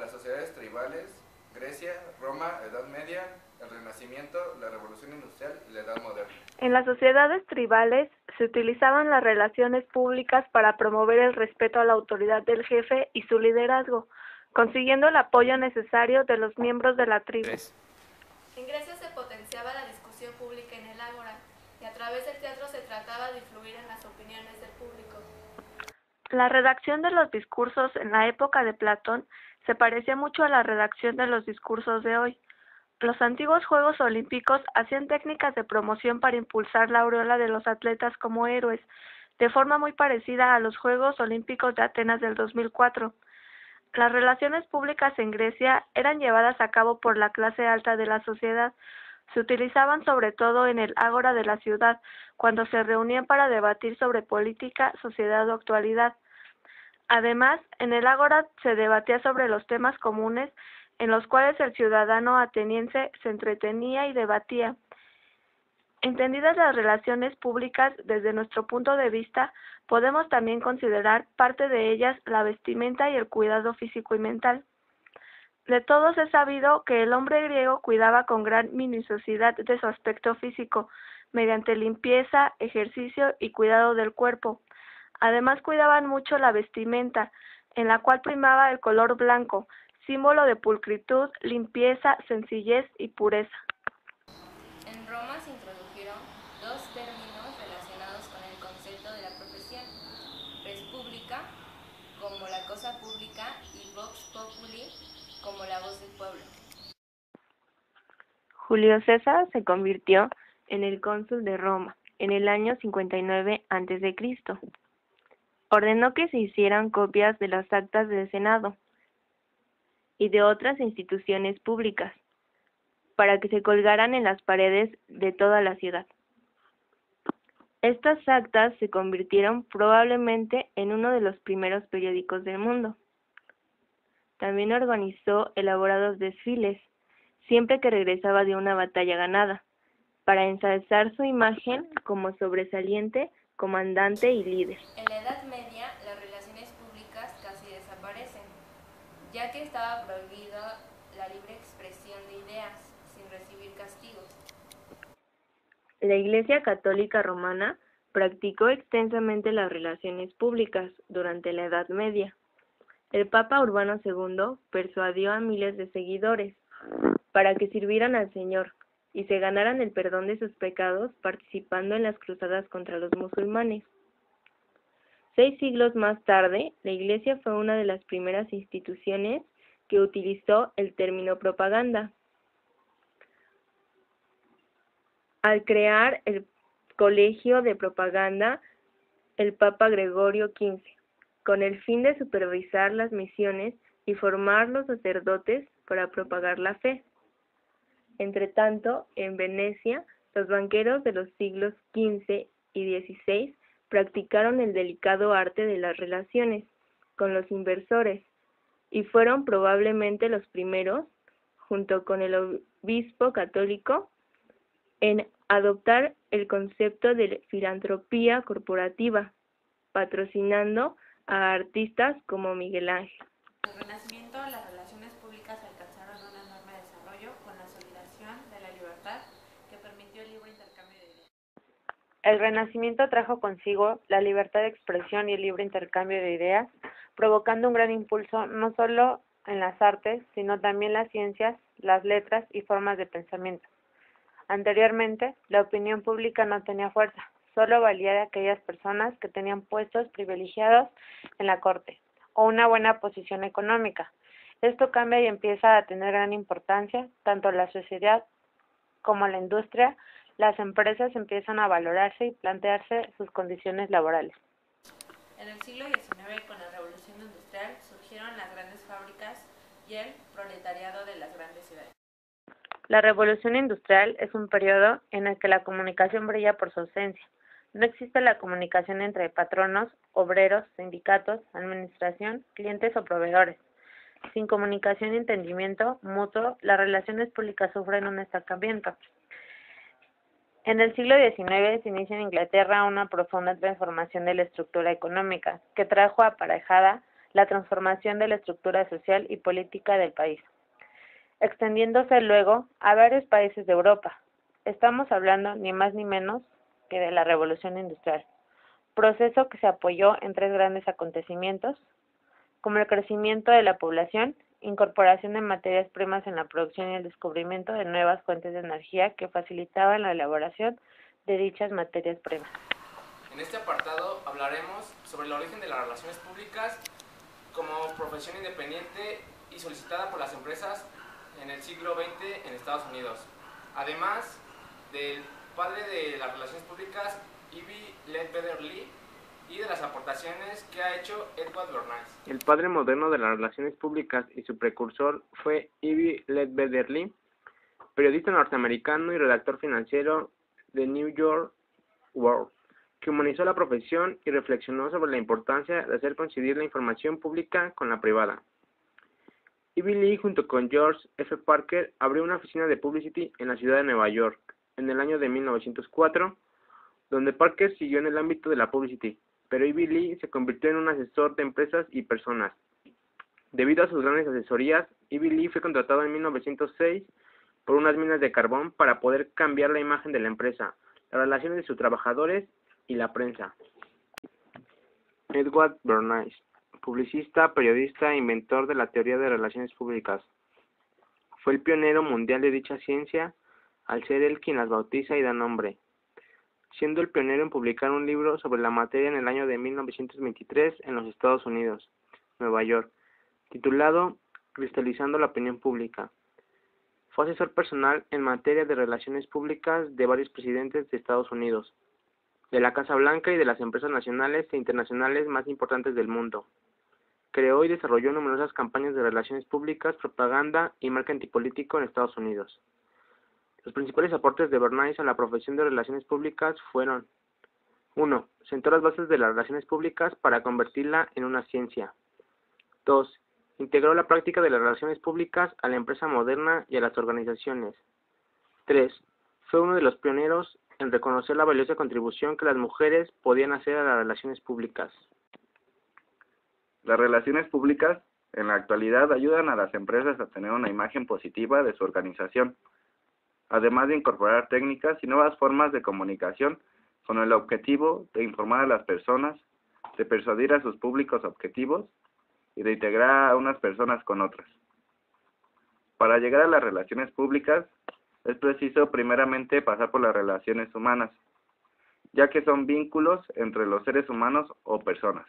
las sociedades tribales, Grecia, Roma, Edad Media, el Renacimiento, la Revolución Industrial y la Edad Moderna. En las sociedades tribales se utilizaban las relaciones públicas para promover el respeto a la autoridad del jefe y su liderazgo, consiguiendo el apoyo necesario de los miembros de la tribu. En Grecia se potenciaba la discusión pública en el ágora, y a través del teatro se trataba de influir en las opiniones del público. La redacción de los discursos en la época de Platón se parecía mucho a la redacción de los discursos de hoy. Los antiguos Juegos Olímpicos hacían técnicas de promoción para impulsar la aureola de los atletas como héroes, de forma muy parecida a los Juegos Olímpicos de Atenas del 2004. Las relaciones públicas en Grecia eran llevadas a cabo por la clase alta de la sociedad. Se utilizaban sobre todo en el ágora de la ciudad, cuando se reunían para debatir sobre política, sociedad o actualidad. Además, en el ágora se debatía sobre los temas comunes en los cuales el ciudadano ateniense se entretenía y debatía. Entendidas las relaciones públicas desde nuestro punto de vista, podemos también considerar parte de ellas la vestimenta y el cuidado físico y mental. De todos es sabido que el hombre griego cuidaba con gran minuciosidad de su aspecto físico, mediante limpieza, ejercicio y cuidado del cuerpo. Además cuidaban mucho la vestimenta, en la cual primaba el color blanco, símbolo de pulcritud, limpieza, sencillez y pureza. En Roma se introdujeron dos términos relacionados con el concepto de la profesión: res publica, como la cosa pública, y vox populi, como la voz del pueblo. Julio César se convirtió en el cónsul de Roma en el año 59 a.C. Ordenó que se hicieran copias de las actas del Senado y de otras instituciones públicas, para que se colgaran en las paredes de toda la ciudad. Estas actas se convirtieron probablemente en uno de los primeros periódicos del mundo. También organizó elaborados desfiles, siempre que regresaba de una batalla ganada, para ensalzar su imagen como sobresaliente, comandante y líder. En la Edad Media, las relaciones públicas casi desaparecen, ya que estaba prohibida la libre expresión de ideas, sin recibir castigos. La Iglesia Católica Romana practicó extensamente las relaciones públicas durante la Edad Media. El Papa Urbano II persuadió a miles de seguidores para que sirvieran al Señor y se ganaran el perdón de sus pecados participando en las cruzadas contra los musulmanes. 6 siglos más tarde, la Iglesia fue una de las primeras instituciones que utilizó el término propaganda. Al crear el Colegio de Propaganda, el Papa Gregorio XV, con el fin de supervisar las misiones y formar los sacerdotes para propagar la fe. Entretanto, en Venecia, los banqueros de los siglos XV y XVI practicaron el delicado arte de las relaciones con los inversores y fueron probablemente los primeros, junto con el obispo católico, en adoptar el concepto de filantropía corporativa, patrocinando a artistas como Miguel Ángel. En el Renacimiento, las relaciones públicas alcanzaron un enorme desarrollo con la solidaridad de la libertad que permitió el libre intercambio de ideas. El Renacimiento trajo consigo la libertad de expresión y el libre intercambio de ideas, provocando un gran impulso no solo en las artes, sino también las ciencias, las letras y formas de pensamiento. Anteriormente, la opinión pública no tenía fuerza, solo valía de aquellas personas que tenían puestos privilegiados en la corte o una buena posición económica. Esto cambia y empieza a tener gran importancia, tanto la sociedad como la industria. Las empresas empiezan a valorarse y plantearse sus condiciones laborales. En el siglo XIX, con la Revolución Industrial, surgieron las grandes fábricas y el proletariado de las grandes ciudades. La Revolución Industrial es un periodo en el que la comunicación brilla por su ausencia. No existe la comunicación entre patronos, obreros, sindicatos, administración, clientes o proveedores. Sin comunicación y entendimiento mutuo, las relaciones públicas sufren un estancamiento. En el siglo XIX se inicia en Inglaterra una profunda transformación de la estructura económica, que trajo aparejada la transformación de la estructura social y política del país, extendiéndose luego a varios países de Europa. Estamos hablando ni más ni menos que de la Revolución Industrial, proceso que se apoyó en tres grandes acontecimientos, como el crecimiento de la población, incorporación de materias primas en la producción y el descubrimiento de nuevas fuentes de energía que facilitaban la elaboración de dichas materias primas. En este apartado hablaremos sobre el origen de las relaciones públicas como profesión independiente y solicitada por las empresas en el siglo XX en Estados Unidos. Además del padre de las relaciones públicas, E.B. Ledbetter Lee, y de las aportaciones que ha hecho Edward Bernays. El padre moderno de las relaciones públicas y su precursor fue E.B. Ledbetter Lee, periodista norteamericano y redactor financiero de New York World, que humanizó la profesión y reflexionó sobre la importancia de hacer coincidir la información pública con la privada. E.B. Lee, junto con George F. Parker, abrió una oficina de Publicity en la ciudad de Nueva York en el año de 1904, donde Parker siguió en el ámbito de la Publicity, pero E.B. Lee se convirtió en un asesor de empresas y personas. Debido a sus grandes asesorías, E.B. Lee fue contratado en 1906 por unas minas de carbón para poder cambiar la imagen de la empresa, las relaciones de sus trabajadores y la prensa. Edward Bernays, publicista, periodista e inventor de la teoría de relaciones públicas. Fue el pionero mundial de dicha ciencia, al ser él quien las bautiza y da nombre, siendo el pionero en publicar un libro sobre la materia en el año de 1923 en los Estados Unidos, Nueva York, titulado Cristalizando la opinión pública. Fue asesor personal en materia de relaciones públicas de varios presidentes de Estados Unidos, de la Casa Blanca y de las empresas nacionales e internacionales más importantes del mundo. Creó y desarrolló numerosas campañas de relaciones públicas, propaganda y marketing político en Estados Unidos. Los principales aportes de Bernays a la profesión de relaciones públicas fueron: 1. Sentó las bases de las relaciones públicas para convertirla en una ciencia. 2. Integró la práctica de las relaciones públicas a la empresa moderna y a las organizaciones. 3. Fue uno de los pioneros en reconocer la valiosa contribución que las mujeres podían hacer a las relaciones públicas. Las relaciones públicas en la actualidad ayudan a las empresas a tener una imagen positiva de su organización, además de incorporar técnicas y nuevas formas de comunicación con el objetivo de informar a las personas, de persuadir a sus públicos objetivos y de integrar a unas personas con otras. Para llegar a las relaciones públicas es preciso primeramente pasar por las relaciones humanas, ya que son vínculos entre los seres humanos o personas.